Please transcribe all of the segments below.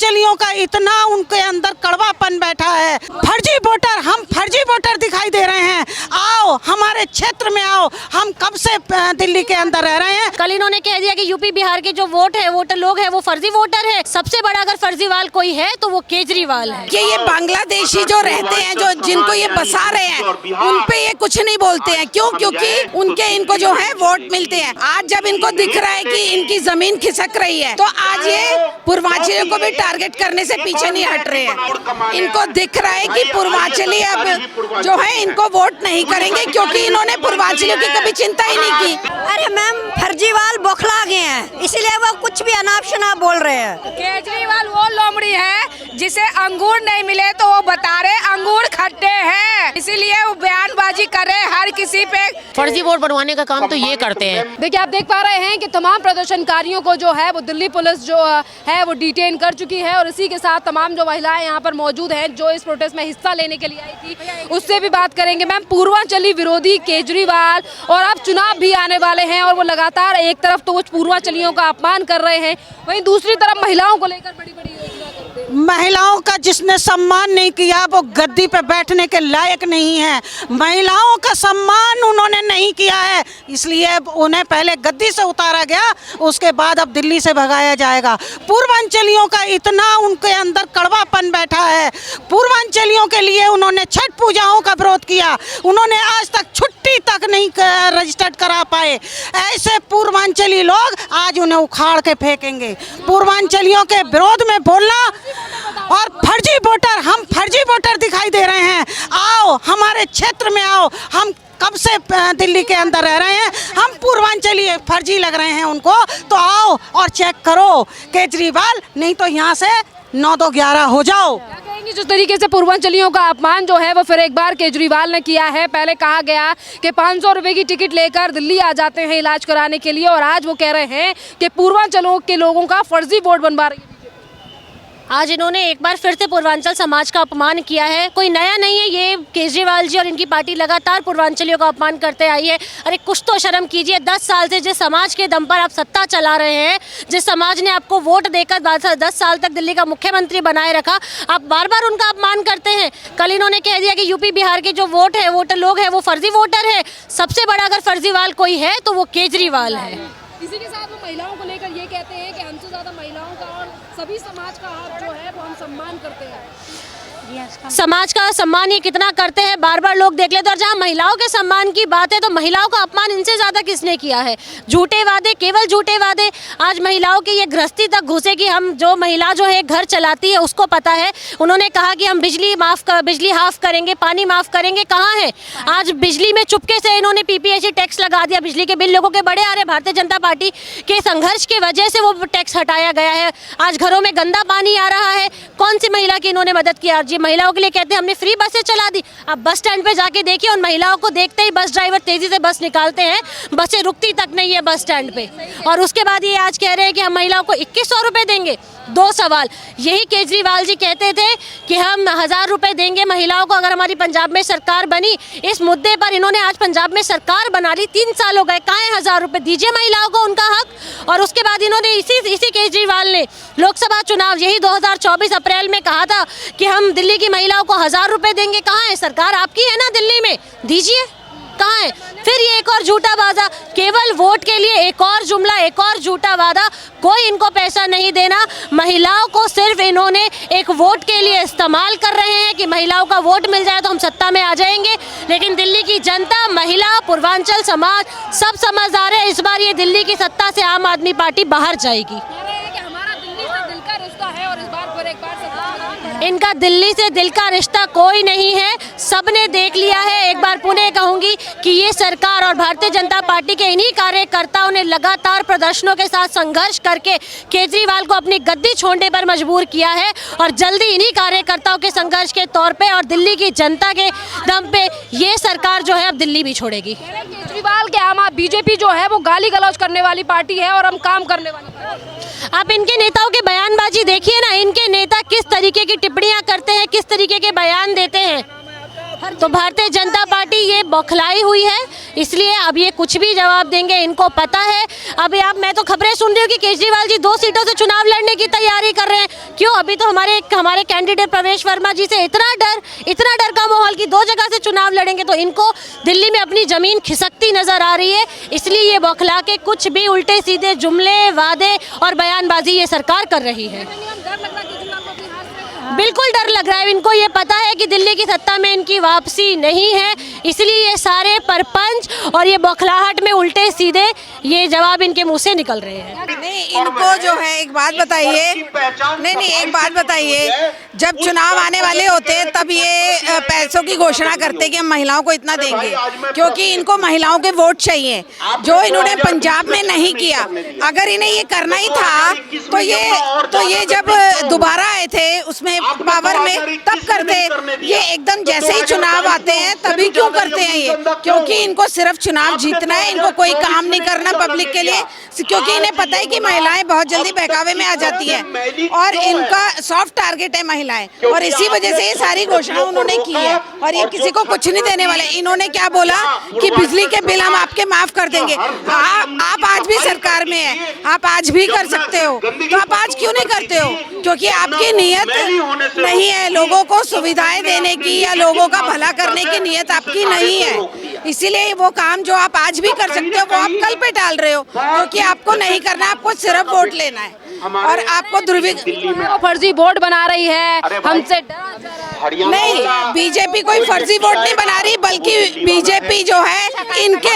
पूर्वांचलियों का इतना उनके अंदर कड़वापन बैठा है। फर्जी वोटर, हम फर्जी वोटर दिखाई दे रहे हैं। आओ हमारे क्षेत्र में आओ, हम कब से दिल्ली के अंदर रह रहे हैं। कल इन्होंने कह दिया कि यूपी बिहार के जो वोटर लोग हैं वो फर्जी वोटर है। सबसे बड़ा अगर फर्जीवाल कोई है तो वो केजरीवाल है। कि ये बांग्लादेशी जो रहते हैं, जो जिनको ये बसा रहे हैं, उन पे ये कुछ नहीं बोलते हैं। क्यों? क्योंकि उनके इनको जो है वोट मिलते हैं। आज जब इनको दिख रहा है कि इनकी जमीन खिसक रही है, तो आज ये पूर्वांचलियों को भी टारगेट करने से पीछे नहीं हट रहे हैं। इनको दिख रहा है कि पूर्वांचली अब जो है इनको वोट नहीं करेंगे, क्योंकि इन्होंने पूर्वांचलियों की कभी चिंता ही नहीं की। अरे मैम, फर्जीवाल बौखला गए हैं, इसीलिए वो कुछ भी अनाप शनाप बोल रहे हैं। केजरीवाल वो लोमड़ी है जिसे अंगूर नहीं मिले तो वो बता रहे अंगूर खट्टे हैं, इसीलिए वो बयानबाजी कर रहे हर किसी पे। फर्जी वोट बनवाने का काम तो ये करते हैं। देखिए, आप देख पा रहे हैं कि तमाम प्रदर्शनकारियों को जो है वो दिल्ली पुलिस जो है वो डिटेन कर चुकी है, और इसी के साथ तमाम जो महिलाएं यहाँ पर मौजूद हैं जो इस प्रोटेस्ट में हिस्सा लेने के लिए आई थी, उससे भी बात करेंगे। मैम, पूर्वांचली विरोधी केजरीवाल, और अब चुनाव भी आने वाले हैं और वो लगातार एक तरफ तो वो पूर्वांचलियों का अपमान कर रहे हैं, वहीं दूसरी तरफ महिलाओं को लेकर बड़ी बड़ी योजना करते हैं। महिलाओं का जिसने सम्मान नहीं किया वो गद्दी पे बैठने के लायक नहीं है। महिलाओं का सम्मान उन्होंने नहीं किया है, इसलिए उन्हें पहले गद्दी से उतारा गया, उसके बाद अब दिल्ली से भगाया जाएगा। पूर्वांचलियों का इतना उनके अंदर कड़वापन बैठा है। पूर्वांचलियों के लिए उन्होंने छठ पूजाओं का विरोध किया, उन्होंने आज तक छुट्टी तक नहीं रजिस्टर्ड करा पाए। ऐसे पूर्वांचली लोग आज उन्हें उखाड़ के फेंकेंगे। पूर्वांचलियों के विरोध में बोलना और फर्जी वोटर, हम फर्जी वोटर दिखाई दे रहे हैं। आओ हमारे क्षेत्र में आओ, हम कब से दिल्ली के अंदर रह रहे हैं, हम पूर्वांचली फर्जी लग रहे हैं उनको, तो आओ और चेक करो केजरीवाल, नहीं तो यहाँ से 9-2-11 हो जाओ। जिस तरीके से पूर्वांचलियों का अपमान जो है वो फिर एक बार केजरीवाल ने किया है। पहले कहा गया कि 500 रुपए की टिकट लेकर दिल्ली आ जाते हैं इलाज कराने के लिए, और आज वो कह रहे हैं कि पूर्वांचलों के लोगों का फर्जी वोट बनवा रही है। आज इन्होंने एक बार फिर से पूर्वांचल समाज का अपमान किया है। कोई नया नहीं है, ये केजरीवाल जी और इनकी पार्टी लगातार पूर्वांचलियों का अपमान करते आई है। अरे कुछ तो शर्म कीजिए। 10 साल से जिस समाज के दम पर आप सत्ता चला रहे हैं, जिस समाज ने आपको वोट देकर 10 साल तक दिल्ली का मुख्यमंत्री बनाए रखा, आप बार बार उनका अपमान करते हैं। कल इन्होंने कह दिया कि यूपी बिहार के जो वोटर लोग हैं वो फर्जी वोटर है। सबसे बड़ा अगर फर्जीवाल कोई है तो वो केजरीवाल है। इसी के साथ वो महिलाओं को लेकर ये कहते हैं कि हमसे ज़्यादा महिलाओं का और सभी समाज का जो है वो हम सम्मान करते हैं। समाज का सम्मान ये कितना करते हैं बार बार लोग देख लेते हैं। और जहाँ महिलाओं के सम्मान की बात है तो महिलाओं का अपमान इनसे ज़्यादा किसने किया है। झूठे वादे, केवल झूठे वादे। आज महिलाओं की ये गृहस्थी तक घुसे कि हम जो महिला जो है घर चलाती है उसको पता है। उन्होंने कहा कि हम बिजली हाफ करेंगे, पानी माफ़ करेंगे, कहाँ है आज बिजली में चुपके से इन्होंने PPSC टैक्स लगा दिया। बिजली के बिल लोगों के बड़े आ रहे, भारतीय जनता पार्टी के संघर्ष की वजह से वो टैक्स हटाया गया है। आज घरों में गंदा पानी आ रहा है। कौन सी महिला की इन्होंने मदद की? आज महिलाओं के लिए कहते हैं हमने फ्री बसें चला दी। आप बस स्टैंड पे जाके देखिए, उन महिलाओं को देखते ही बस ड्राइवर तेजी से बस निकालते हैं, बसें रुकती तक नहीं है बस स्टैंड पे। और उसके बाद ये आज कह रहे हैं कि हम महिलाओं को 2100 रुपये देंगे। 2 सवाल, यही केजरीवाल जी कहते थे कि हम 1000 रुपये देंगे महिलाओं को अगर हमारी पंजाब में सरकार बनी। इस मुद्दे पर इन्होंने आज पंजाब में सरकार बना ली, 3 साल हो गए, कहाँ है 1000 रुपये? दीजिए महिलाओं को उनका हक। और उसके बाद इन्होंने इसी केजरीवाल ने लोकसभा चुनाव यही 2024 अप्रैल में कहा था कि हम दिल्ली की महिलाओं को 1000 रुपये देंगे। कहाँ है? सरकार आपकी है ना दिल्ली में, दीजिए, कहाँ है? फिर ये एक और झूठा वादा, केवल वोट के लिए एक और जुमला, एक और झूठा वादा। कोई इनको पैसा नहीं देना, महिलाओं को सिर्फ इन्होंने एक वोट के लिए इस्तेमाल कर रहे हैं कि महिलाओं का वोट मिल जाए तो हम सत्ता में आ जाएंगे। लेकिन दिल्ली की जनता, महिला, पूर्वांचल समाज सब समझदार है, इस बार ये दिल्ली की सत्ता से आम आदमी पार्टी बाहर जाएगी। इनका दिल्ली से दिल का रिश्ता कोई नहीं है, सबने देख लिया है। एक बार पुनः कहूंगी कि ये सरकार और भारतीय जनता पार्टी के इन्हीं कार्यकर्ताओं ने लगातार प्रदर्शनों के साथ संघर्ष करके केजरीवाल को अपनी गद्दी छोड़ने पर मजबूर किया है, और जल्दी इन्हीं कार्यकर्ताओं के संघर्ष के तौर पे और दिल्ली की जनता के दम पे ये सरकार जो है अब दिल्ली भी छोड़ेगी। केजरीवाल के हम बीजेपी जो है वो गाली गलौज करने वाली पार्टी है और हम काम करने वाली पार्टी है। आप इनके नेताओं के बयानबाजी देखिए ना, इनके नेता किस तरीके की टिप्पणियां करते हैं, किस तरीके के बयान देते हैं। तो भारतीय जनता पार्टी ये बौखलाई हुई है, इसलिए अब ये कुछ भी जवाब देंगे, इनको पता है। अभी मैं तो खबरें सुन रही हूँ कि केजरीवाल जी 2 सीटों से चुनाव लड़ने की तैयारी कर रहे हैं। क्यों? अभी तो हमारे कैंडिडेट प्रवेश वर्मा जी से इतना डर का माहौल कि 2 जगह से चुनाव लड़ेंगे तो इनको दिल्ली में अपनी जमीन खिसकती नजर आ रही है। इसलिए ये बौखला के कुछ भी उल्टे सीधे जुमले, वादे और बयानबाजी ये सरकार कर रही है। बिल्कुल डर लग रहा है इनको। ये पता है कि दिल्ली की सत्ता में इनकी वापसी नहीं है, इसलिए ये सारे परपंच और ये बौखलाहट में उल्टे सीधे ये जवाब इनके मुंह से निकल रहे हैं। नहीं, इनको जो है एक बात बताइए, एक बात बताइए, जब चुनाव आने वाले होते हैं तब ये पैसों की घोषणा करते कि हम महिलाओं को इतना देंगे, क्योंकि इनको महिलाओं के वोट चाहिए, जो इन्होंने पंजाब में नहीं किया। अगर इन्हें ये करना ही था तो ये जब दोबारा आए थे उसमें पावर में तब करते। ये एकदम जैसे ही चुनाव आते हैं तभी क्यों करते हैं ये? क्योंकि इनको सिर्फ चुनाव जीतना है, इनको कोई काम नहीं करना पब्लिक के लिए, क्योंकि इन्हें पता है कि महिलाएं बहुत जल्दी बहकावे में आ जाती हैं और इनका सॉफ्ट टारगेट है महिलाएं, और इसी वजह से ये सारी घोषणा उन्होंने की है। और ये किसी को कुछ नहीं देने वाले। इन्होंने क्या बोला कि बिजली के बिल हम आपके माफ कर देंगे। आप आज भी सरकार में है, आप आज भी कर सकते हो, तो आप आज क्यों नहीं करते हो? क्योंकि आपकी नीयत नहीं है लोगों को सुविधाएं देने की या लोगों का भला करने की नीयत आपकी नहीं है। इसीलिए वो काम जो आप आज भी कर सकते हो वो आप कल पे टाल रहे हो, क्योंकि आपको नहीं करना, आपको सिर्फ वोट लेना है और आपको फर्जी वोट बना रही है, हमसे नहीं। बीजेपी कोई फर्जी वोट नहीं बना रही, बल्कि बीजेपी जो है इनके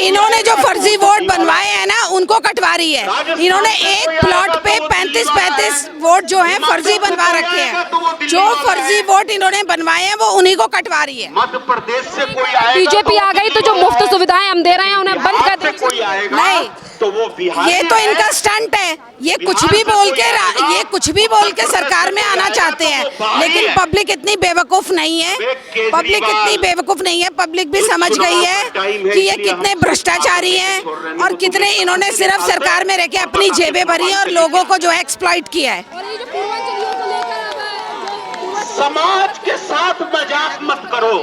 इन्होंने जो फर्जी वोट बनवाए हैं ना उनको कटवा रही है। इन्होंने एक प्लॉट पे 35 वोट जो है फर्जी बनवा रखे हैं। जो फर्जी वोट इन्होंने बनवाए हैं वो उन्हीं को कटवा रही है। मध्य प्रदेश से कोई आएगा बीजेपी आ गई तो जो मुफ्त सुविधाएं हम दे रहे हैं उन्हें बंद कर दें। नहीं, तो वो बिहार ये तो इनका स्टंट है। ये कुछ भी बोल के सरकार में आना चाहते हैं, लेकिन पब्लिक इतनी बेवकूफ नहीं है। पब्लिक भी समझ गई है कि ये कितने भ्रष्टाचारी हैं और कितने इन्होंने सिर्फ सरकार में रह के अपनी जेबें भरी हैं और लोगों को जो है एक्सप्लॉइट किया है। समाज के साथ मजाक मत करो।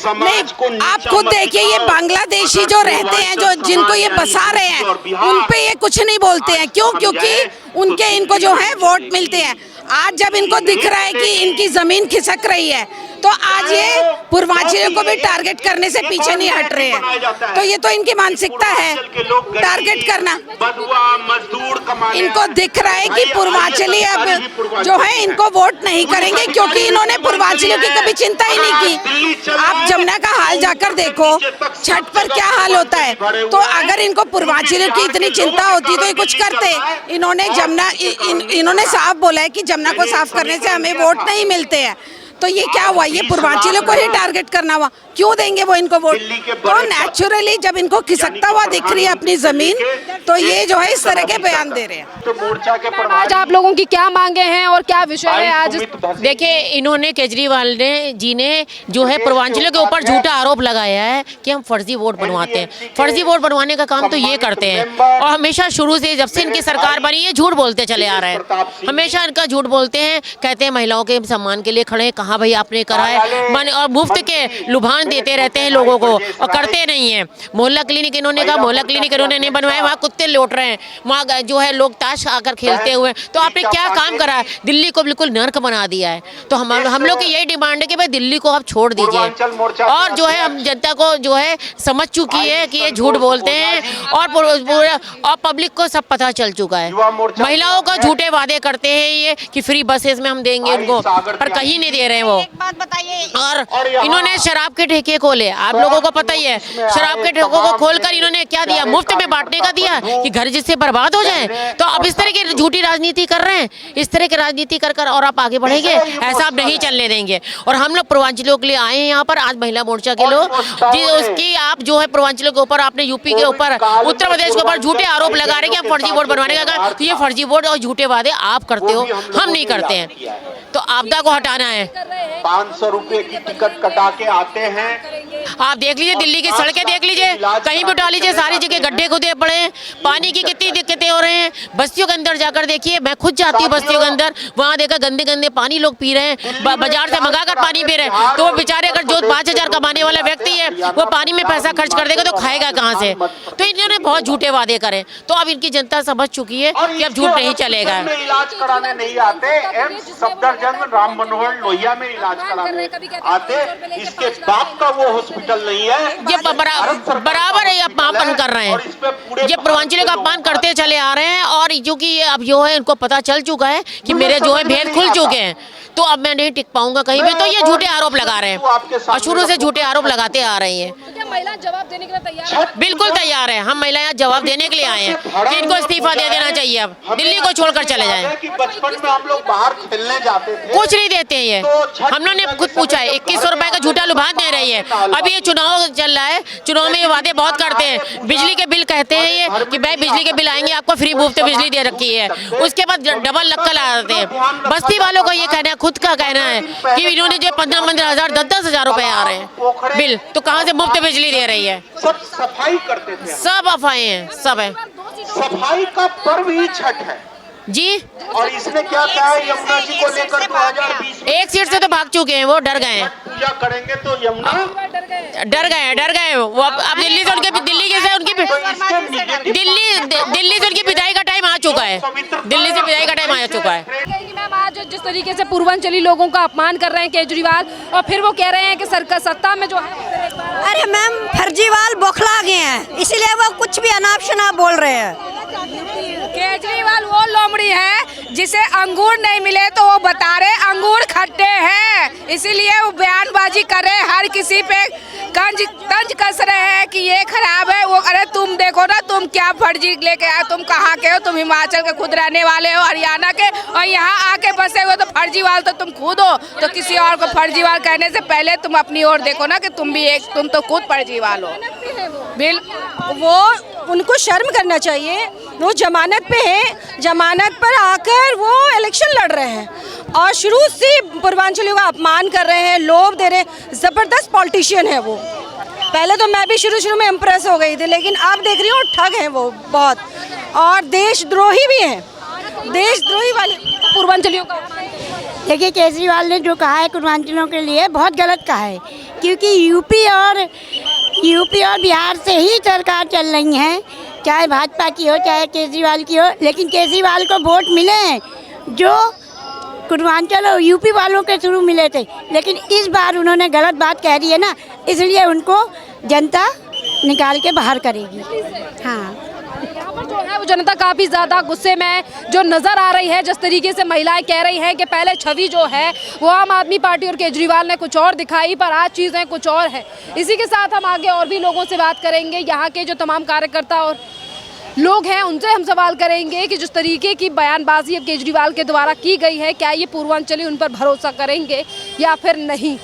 नहीं, आप खुद देखिए, ये बांग्लादेशी जो रहते हैं, जो जिनको ये बसा रहे हैं, उन पे ये कुछ नहीं बोलते हैं। क्यों? क्योंकि इनको जो है वोट मिलते हैं। आज जब इनको दिख रहा है कि इनकी जमीन खिसक रही है तो आज ये पूर्वांचलियों को भी टारगेट करने से पीछे नहीं हट रहे हैं। तो ये तो इनकी मानसिकता है, टारगेट करना। इनको दिख रहा है कि पूर्वांचली अब जो है इनको वोट नहीं करेंगे, क्योंकि इन्होंने पूर्वांचलियों की कभी चिंता ही नहीं की। आप जमुना का हाल जाकर देखो, छठ पर क्या हाल होता है। तो अगर इनको पूर्वांचलियों की इतनी चिंता होती तो ये कुछ करते। इन्होंने साफ बोला है कि जमुना को साफ करने से हमें वोट नहीं मिलते हैं। तो ये क्या हुआ? ये पूर्वांचलियों को ही टारगेट करना हुआ। क्यों देंगे वो इनको वोट? तो नेचुरली जब इनको खिसकता हुआ दिख रही है अपनी जमीन, तो ये जो है इस तरह के बयान दे रहे हैं। तो मोर्चा के आज आप लोगों की क्या मांगे हैं और क्या विषय है आज? देखिए, इन्होंने केजरीवाल जी ने जो है पूर्वांचलियों के ऊपर झूठा आरोप लगाया है कि हम फर्जी वोट बनवाते हैं। फर्जी वोट बनवाने का काम तो ये करते हैं और हमेशा शुरू से जब से इनकी सरकार बनी है झूठ बोलते चले आ रहे हैं। हमेशा इनका झूठ बोलते हैं, कहते हैं महिलाओं के सम्मान के लिए खड़े हैं। कहाँ भाई आपने करा है? और मुफ्त के लुभान देते रहते हैं लोगों को और करते नहीं है। मोहल्ला क्लिनिक इन्होंने कहा, मोहल्ला क्लिनिक इन्होंने नहीं बनवाया, वहाँ कुत्ते लौट रहे हैं, वहाँ जो है लोग ताश आकर खेलते हुए। तो आपने क्या काम करा है? दिल्ली को बिल्कुल नर्क बना दिया है। तो हम लोग की यही डिमांड है कि भाई दिल्ली को आप छोड़ दीजिए। और जो है हम जनता को जो है समझ चुकी है कि ये झूठ बोलते हैं और पब्लिक को सब पता चल चुका है। महिलाओं का झूठे वादे करते हैं ये कि फ्री बसेस में हम देंगे उनको, पर कहीं नहीं दे रहे हैं वो। बात बताइए। और इन्होंने शराब के ठेके खोले, आप लोगों को पता ही है। शराब के ठेकों को खोलकर इन्होंने क्या दिया? मुफ्त में बांटने का दिया कि घर जिससे बर्बाद हो जाए। तो अब इस तरह की झूठी राजनीति कर रहे हैं। इस तरह की राजनीति कर और आप आगे बढ़ेंगे, ऐसा आप नहीं चलने देंगे। और हम लोग पूर्वांचलियों के लिए आए हैं यहाँ पर, आज महिला मोर्चा के लोग, उसकी आप जो है पूर्वांचलियों के ऊपर, आपने यूपी के ऊपर, उत्तर प्रदेश के ऊपर झूठे आरोप लगा रहे हैं कि आप फर्जी वोट बनवाने का। तो ये फर्जी वोट और झूठे वादे आप करते हो, हम नहीं करते हैं। तो आपदा को हटाना है। 500 रुपए की टिकट कटा के आते हैं। आप देख लीजिए दिल्ली की सड़कें देख लीजिए, कहीं भी उठा लीजिए, सारी जगह गड्ढे खुदे पड़े हैं, पानी की कितनी दिक्कतें हो रहे हैं। बस्तियों के अंदर जाकर देखिए, मैं खुद जाती हूँ बस्तियों के अंदर, वहाँ देखा गंदे गंदे पानी लोग पी रहे हैं, बाजार से मंगाकर पानी पी रहे हैं। तो वो बेचारे अगर जो 5,000 कमाने वाला व्यक्ति है वो पानी में पैसा खर्च कर देगा तो खाएगा कहाँ से। तो इन्होंने बहुत झूठे वादे करे, तो अब इनकी जनता समझ चुकी है कि अब झूठ नहीं चलेगा। इलाज कराने नहीं आते, एम्स सफदरजंग राम मनोहर लोहिया में इलाज कराने आते, इसके बाप का वो हॉस्पिटल नहीं है। ये बराबर है, अपमान कर रहे हैं, ये पूर्वांचलियों का अपमान करते चले आ रहे हैं। और क्योंकि ये अब जो है इनको पता चल चुका है कि मेरे जो है भेद खुल चुके हैं, तो अब मैं नहीं टिक पाऊंगा कहीं भी। तो ये झूठे आरोप लगा रहे हैं और शुरू से झूठे आरोप लगाते आ रही हैं। क्या महिला जवाब देने के लिए तैयार है? बिल्कुल तैयार है, हम महिलाएं जवाब देने के लिए आए हैं कि इनको इस्तीफा दे देना चाहिए, अब दिल्ली को छोड़कर चले जाएं। कि बचपन में हम लोग बाहर खेलने जाते थे, कुछ नहीं देते हैं ये, हम लोगों ने खुद पूछा है। 2100 रुपए का झूठा लुभान दे रही है। अभी ये चुनाव चल रहा है, चुनाव में ये वादे बहुत करते हैं। बिजली के बिल कहते हैं ये कि भाई बिजली के बिल आएंगे, आपको फ्री मुफ्त बिजली दे रखी है, उसके बाद डबल नक्कल आते हैं। बस्ती वालों का ये कहना है, खुद का कहना है कि इन्होंने जो 15-15 हजार 10-10 हजार रुपए आ रहे हैं बिल, तो कहाँ से मुफ्त बिजली दे रही है। सब सफाई करते थे, सब अफवाहें हैं, सब है। सफाई का पर्व ही छठ है जी। और इसने क्या कहा है यमुना जी को लेकर 2020 में एक सीट से तो भाग चुके हैं, वो डर गए हैं, पूजा करेंगे तो यमुना डर गए वो। अब दिल्ली से उनकी दिल्ली से उनकी विदाई का टाइम आ चुका है, दिल्ली से विदाई का टाइम आ चुका है। मैम आज जिस तरीके से पूर्वांचली लोगों का अपमान कर रहे हैं केजरीवाल, और फिर वो कह रहे हैं कि सरकार सत्ता में जो है, अरे मैम फर्जीवाल बौखला गए हैं, इसीलिए वो कुछ भी अनाप शनाप बोल रहे हैं। केजरीवाल वो लोमड़ी है जिसे अंगूर नहीं मिले तो वो बता रहे अंगूर खट्टे हैं, इसीलिए वो बयानबाजी कर रहे, हर किसी पे तंज कस रहे हैं कि ये खराब है वो। अरे तुम देखो ना, तुम क्या फर्जी लेके आए, तुम कहाँ के हो, तुम हिमाचल के खुद रहने वाले हो, हरियाणा के, और यहाँ आके बसे हुए, तो फर्जीवाल तो तुम खुद हो। तो किसी और को फर्जीवाल कहने से पहले तुम अपनी ओर देखो ना कि तुम तो खुद फर्जीवाल हो। बिल वो उनको शर्म करना चाहिए, वो जमानत पे है, जमानत पर आकर वो इलेक्शन लड़ रहे हैं और शुरू से पूर्वांचलियों का अपमान कर रहे हैं, लोभ दे रहे हैं। ज़बरदस्त पॉलिटिशियन है वो। पहले तो मैं भी शुरू में इम्प्रेस हो गई थी, लेकिन अब देख रही हूँ ठग हैं वो बहुत, और देशद्रोही भी हैं, देशद्रोही वाले पूर्वांचलियों का। देखिए केजरीवाल ने जो कहा है पूर्वांचलों के लिए बहुत गलत कहा है, क्योंकि यूपी और बिहार से ही सरकार चल रही है, चाहे भाजपा की हो चाहे केजरीवाल की हो। लेकिन केजरीवाल को वोट मिले हैं जो पूर्वांचल और यूपी वालों के शुरू मिले थे, लेकिन इस बार उन्होंने गलत बात कह दी है ना, इसलिए उनको जनता निकाल के बाहर करेगी। हाँ, यहाँ पर जो है वो जनता काफ़ी ज़्यादा गुस्से में जो नज़र आ रही है। जिस तरीके से महिलाएं कह रही हैं कि पहले छवि जो है वो आम आदमी पार्टी और केजरीवाल ने कुछ और दिखाई, पर आज चीज़ें कुछ और है। इसी के साथ हम आगे और भी लोगों से बात करेंगे, यहाँ के जो तमाम कार्यकर्ता और लोग हैं उनसे हम सवाल करेंगे कि जिस तरीके की बयानबाजी अब केजरीवाल के द्वारा की गई है, क्या ये पूर्वांचली उन पर भरोसा करेंगे या फिर नहीं।